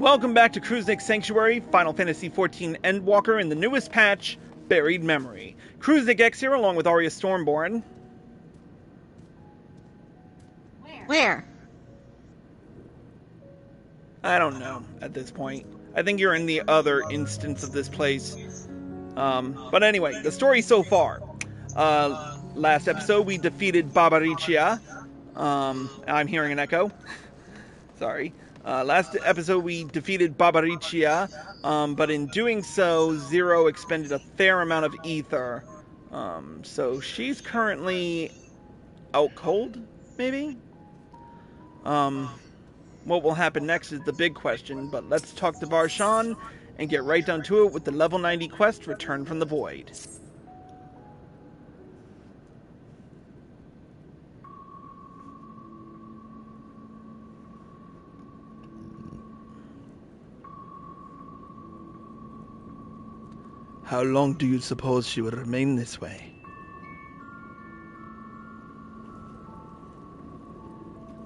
Welcome back to Kruznik's Sanctuary, Final Fantasy XIV Endwalker in the newest patch, Buried Memory. Kruznik X here along with Arya Stormborn. Where? I don't know at this point. I think you're in the other instance of this place. But anyway, the story so far. Last episode we defeated Babaricia. I'm hearing an echo. Sorry. Last episode we defeated Babaricia, but in doing so, Zero expended a fair amount of ether. So she's currently out cold, maybe? What will happen next is the big question, but let's talk to Varshahn and get right down to it with the level 90 quest, Return from the Void. How long do you suppose she will remain this way?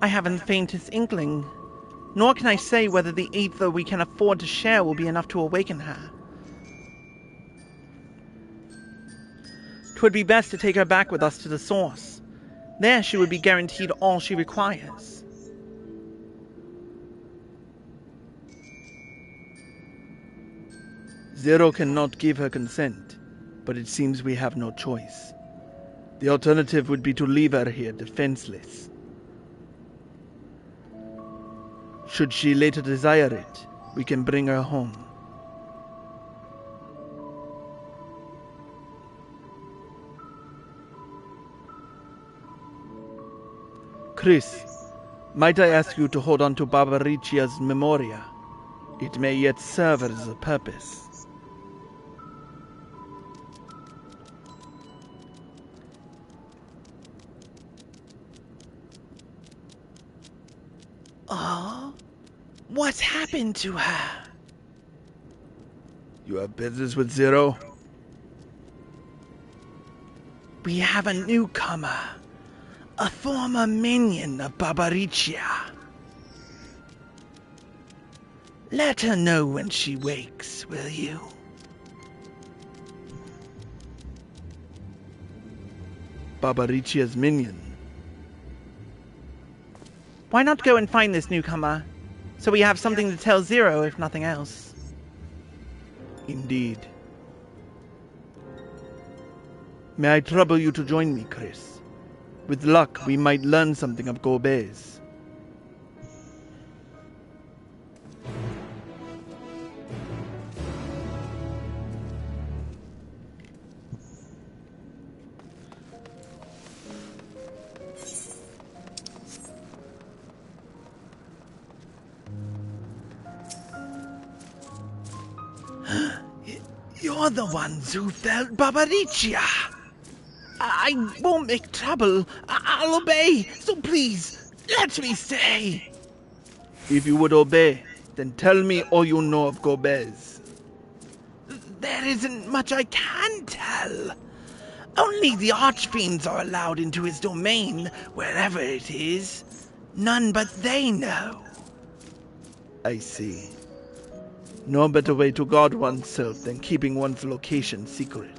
I haven't the faintest inkling, nor can I say whether the ether we can afford to share will be enough to awaken her. 'Twould be best to take her back with us to the source. There she would be guaranteed all she requires. Zero cannot give her consent, but it seems we have no choice. The alternative would be to leave her here defenseless. Should she later desire it, we can bring her home. Chris, might I ask you to hold on to Babaricia's memoria? It may yet serve as a purpose. Oh? What's happened to her? You have business with Zero? We have a newcomer. A former minion of Babaricia. Let her know when she wakes, will you? Babaricia's minion? Why not go and find this newcomer, so we have something to tell Zero, if nothing else? Indeed. May I trouble you to join me, Chris? With luck, we might learn something of Gobez. You're the ones who felt Babaricia. I won't make trouble. I'll obey. So please, let me stay. If you would obey, then tell me all you know of Gobez. There isn't much I can tell. Only the Archfiends are allowed into his domain, wherever it is. None but they know. I see. No better way to guard oneself than keeping one's location secret.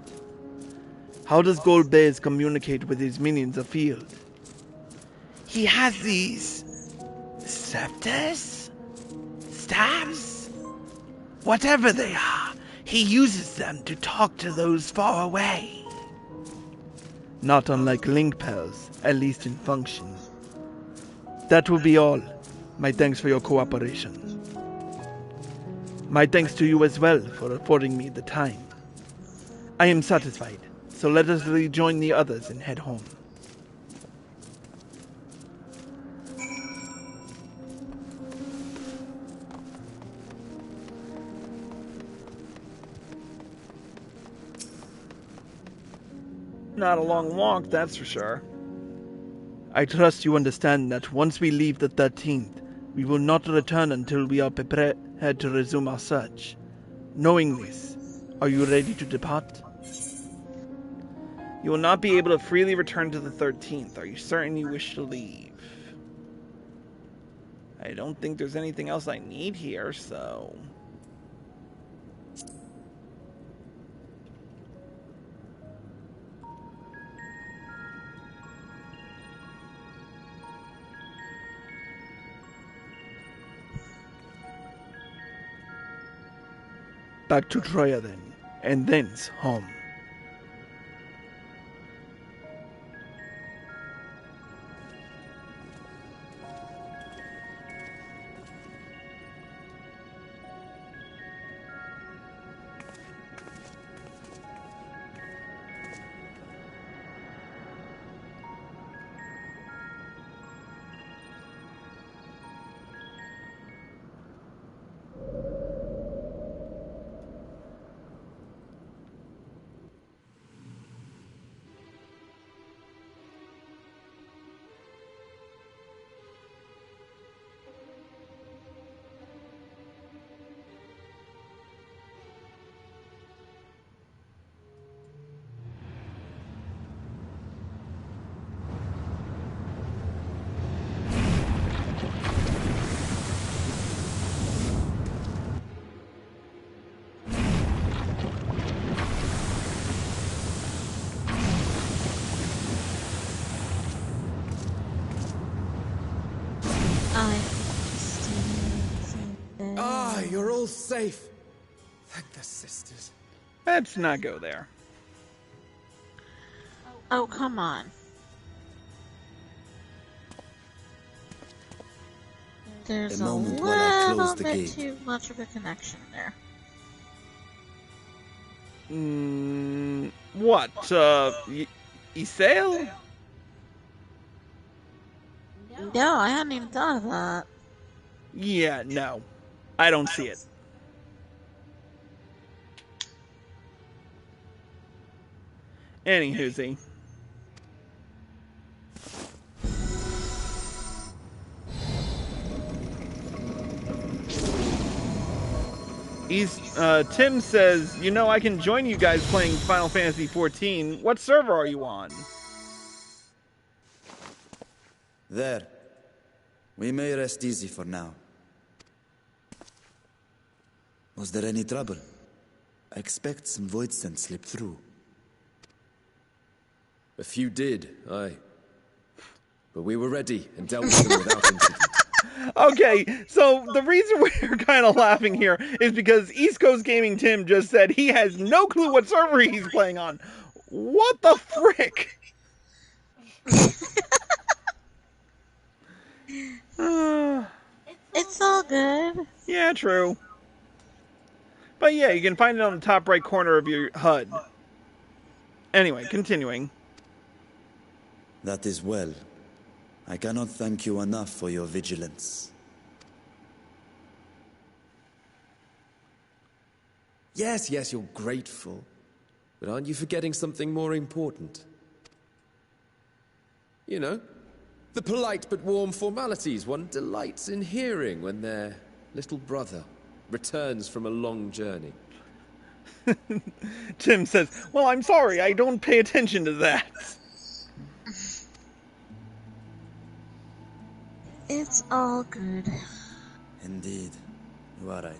How does Golbez communicate with his minions afield? He has these scepters? Staves? Whatever they are, he uses them to talk to those far away. Not unlike link pals, at least in function. That will be all. My thanks for your cooperation. My thanks to you as well for affording me the time. I am satisfied, so let us rejoin the others and head home. Not a long walk, that's for sure. I trust you understand that once we leave the 13th, we will not return until we are prepared to resume our search. Knowing this, are you ready to depart? You will not be able to freely return to the 13th. Are you certain you wish to leave? I don't think there's anything else I need here, so... Back to Troya then, and thence home. You're all safe. Thank the sisters. Let's not go there. Oh, come on. There's a little bit too much of a connection there. What, Isail? No, I hadn't even thought of that. Yeah, no. I don't see it. Anywhoosie. Tim says, you know, I can join you guys playing Final Fantasy XIV. What server are you on? There. We may rest easy for now. Was there any trouble? I expect some void sense slipped through. A few did, aye. But we were ready and dealt with them without incident. Okay, so the reason we're kind of laughing here is because East Coast Gaming Tim just said he has no clue what server he's playing on. What the frick? It's all good. Yeah, true. But yeah, you can find it on the top right corner of your HUD. Anyway, continuing. That is well. I cannot thank you enough for your vigilance. Yes, you're grateful. But aren't you forgetting something more important? You know, the polite but warm formalities one delights in hearing when their little brother returns from a long journey. Tim says, well, I'm sorry, I don't pay attention to that. It's all good. Indeed. You are right.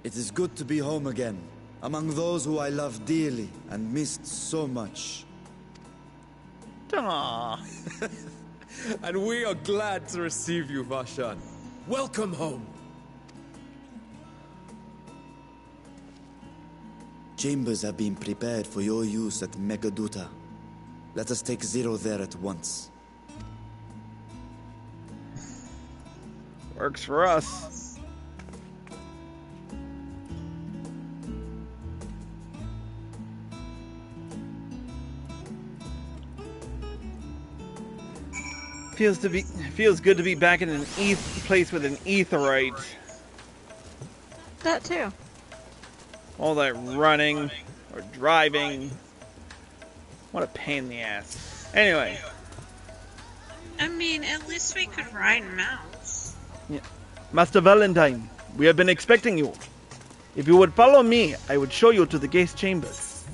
It is good to be home again, among those who I love dearly and missed so much. Aww. And we are glad to receive you, Varshahn. Welcome home. Chambers have been prepared for your use at Megaduta. Let us take Zero there at once. Works for us. Feels good to be back in an place with an aetheryte. That too. All that running or driving. What a pain in the ass. Anyway. I mean, at least we could ride mounts. Yeah. Master Valentine, we have been expecting you. If you would follow me, I would show you to the guest chambers.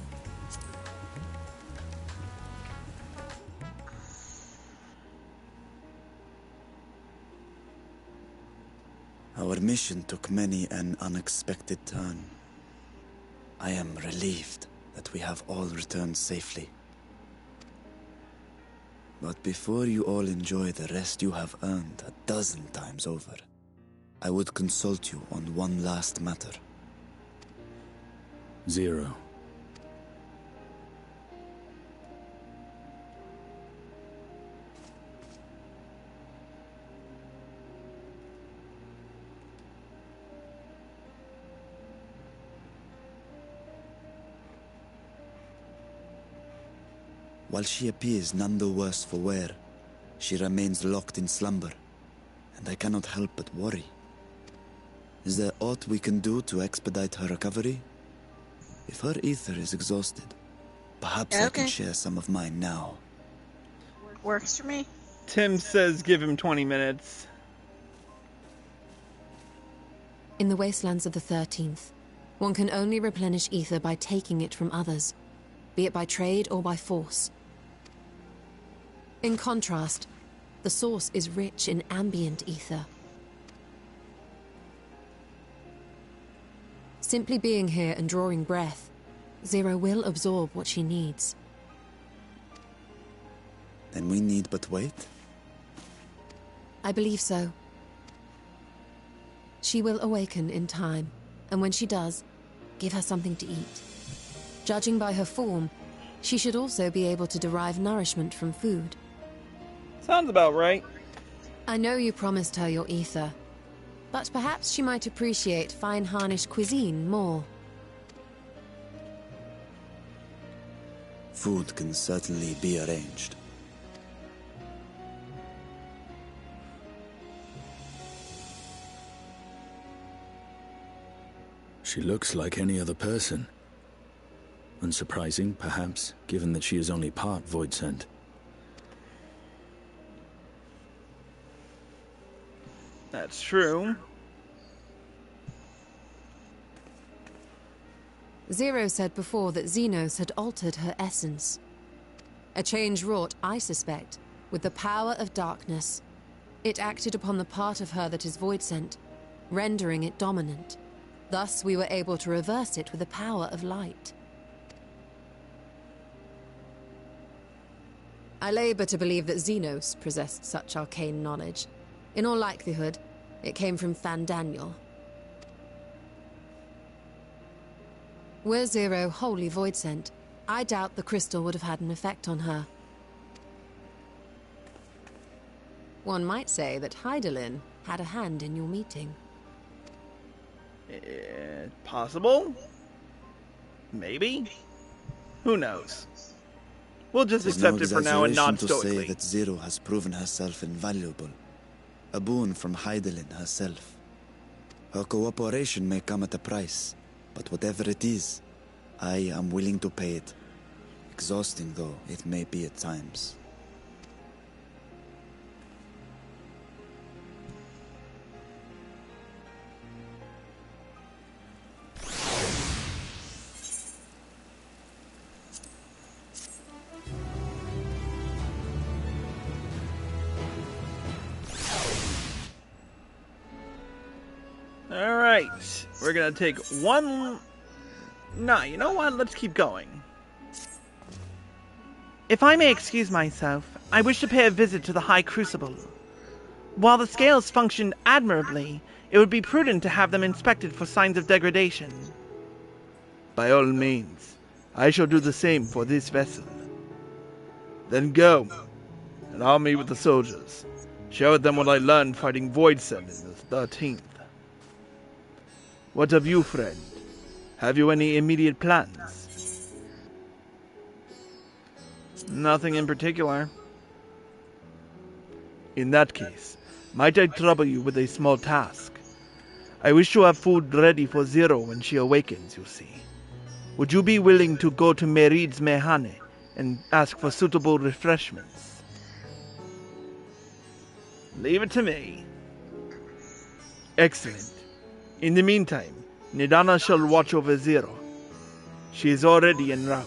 Our mission took many an unexpected turn. I am relieved that we have all returned safely. But before you all enjoy the rest you have earned 12 times over, I would consult you on one last matter. Zero. While she appears none the worse for wear, she remains locked in slumber, and I cannot help but worry. Is there aught we can do to expedite her recovery? If her ether is exhausted, perhaps I can share some of mine now. Works for me. Tim says give him 20 minutes. In the wastelands of the 13th, one can only replenish ether by taking it from others, be it by trade or by force. In contrast, the source is rich in ambient ether. Simply being here and drawing breath, Zero will absorb what she needs. Then we need but wait? I believe so. She will awaken in time, and when she does, give her something to eat. Judging by her form, she should also be able to derive nourishment from food. Sounds about right. I know you promised her your ether, but perhaps she might appreciate fine Harnish cuisine more. Food can certainly be arranged. She looks like any other person. Unsurprising, perhaps, given that she is only part void-sent. That's true. Zero said before that Xenos had altered her essence. A change wrought, I suspect, with the power of darkness. It acted upon the part of her that is void-sent, rendering it dominant. Thus we were able to reverse it with the power of light. I labor to believe that Xenos possessed such arcane knowledge. In all likelihood, it came from Fandaniel. Were Zero wholly void-sent, I doubt the crystal would have had an effect on her. One might say that Hydaelyn had a hand in your meeting. Possible? Maybe? Who knows? We'll just accept it for now and nod stoically. To say that Zero has proven herself invaluable. A boon from Hydaelyn herself. Her cooperation may come at a price, but whatever it is, I am willing to pay it. Exhausting though it may be at times. Alright, we're gonna take one... Nah, you know what? Let's keep going. If I may excuse myself, I wish to pay a visit to the High Crucible. While the scales function admirably, it would be prudent to have them inspected for signs of degradation. By all means, I shall do the same for this vessel. Then go, and I'll meet with the soldiers. Share with them what I learned fighting Voidsend in the 13th. What of you, friend? Have you any immediate plans? Nothing in particular. In that case, might I trouble you with a small task? I wish to have food ready for Zero when she awakens, you see. Would you be willing to go to Merid's Mehane and ask for suitable refreshments? Leave it to me. Excellent. In the meantime, Nidana shall watch over Zero. She is already en route.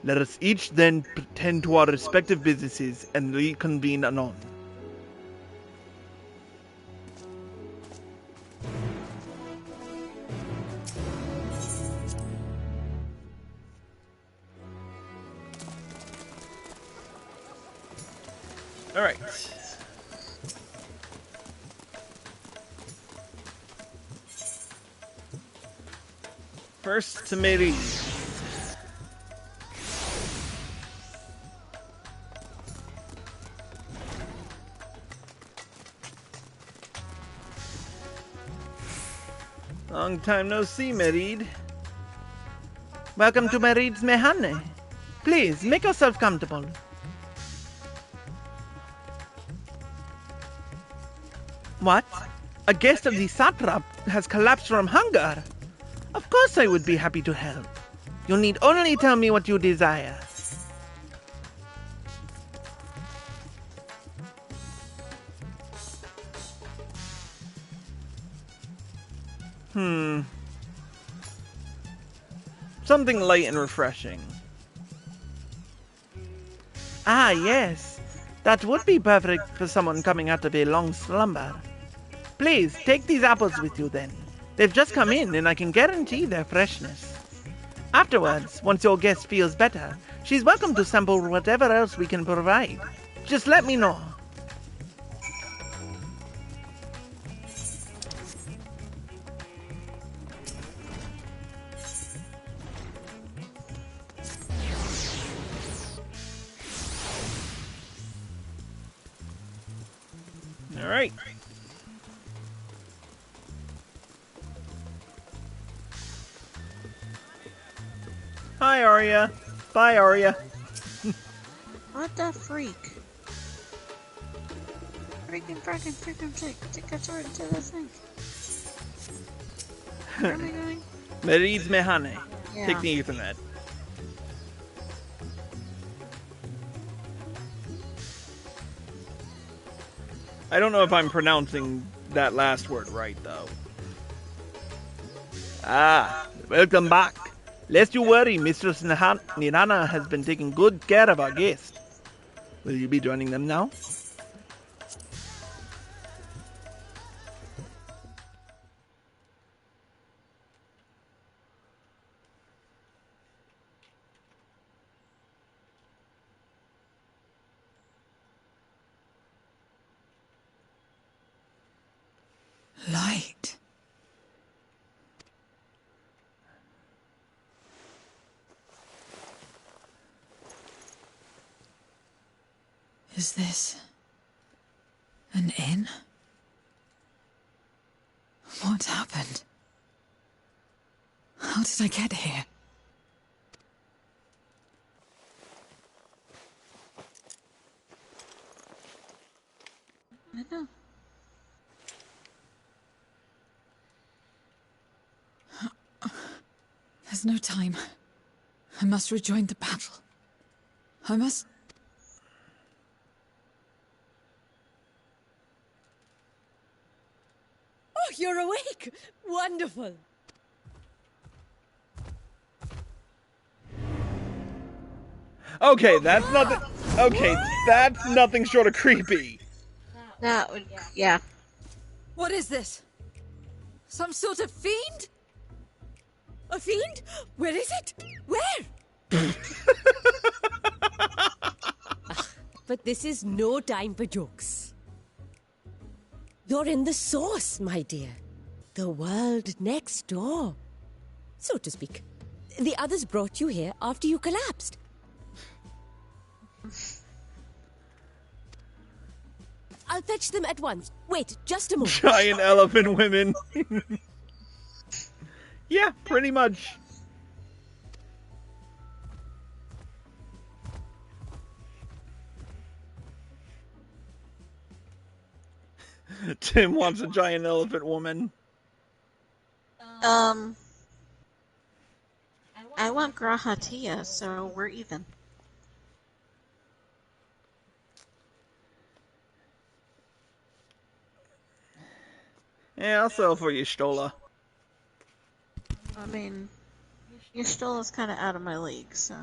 Let us each then tend to our respective businesses and reconvene anon. All right. First to Mary. Long time no see, Merid. Welcome to Merid's Mehane. Please, make yourself comfortable. What? A guest of the satrap has collapsed from hunger? Of course I would be happy to help. You need only tell me what you desire. Something light and refreshing. Ah, yes. That would be perfect for someone coming out of a long slumber. Please, take these apples with you then. They've just come in and I can guarantee their freshness. Afterwards, once your guest feels better, she's welcome to sample whatever else we can provide. Just let me know. All right. Hi, Arya. Bye, Arya. What the freak? Freaking take a sword into the thing. Where am I going? Merid's Mehane. Yeah. Take the Ethernet. I don't know if I'm pronouncing that last word right, though. Ah, welcome back. Lest you worry, Mistress Nirana has been taking good care of our guest. Will you be joining them now? Light. Is this an inn? What happened? How did I get here? I know. There's no time. I must rejoin the battle. I must... Oh, you're awake! Wonderful! Okay, that's nothing. Okay, that's nothing short of creepy. That would, yeah. What is this? Some sort of fiend? A fiend? Where is it? Where? But this is no time for jokes. You're in the source, my dear. The world next door. So to speak. The others brought you here after you collapsed. I'll fetch them at once. Wait, just a moment. Giant elephant women. Yeah, pretty much. Tim wants a giant elephant woman. I want Grahatia, so we're even. Yeah, I'll sell for you, Stola. I mean, Yashtola's kind of out of my league, so.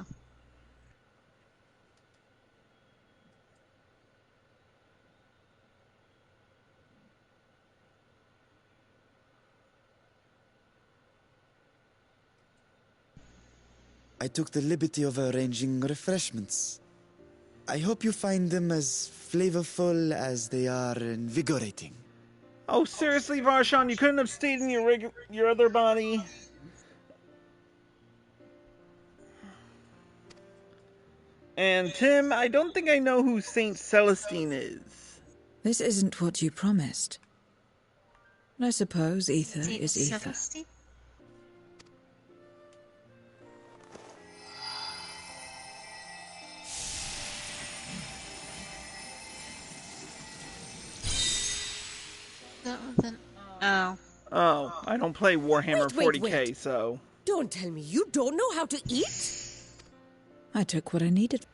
I took the liberty of arranging refreshments. I hope you find them as flavorful as they are invigorating. Oh, seriously, Varshahn, you couldn't have stayed in your other body? And Tim, I don't think I know who Saint Celestine is. This isn't what you promised. I suppose ether is ether. Celestine? That was an... Oh. Oh, I don't play Warhammer Wait, 40k, so... Don't tell me you don't know how to eat? I took what I needed.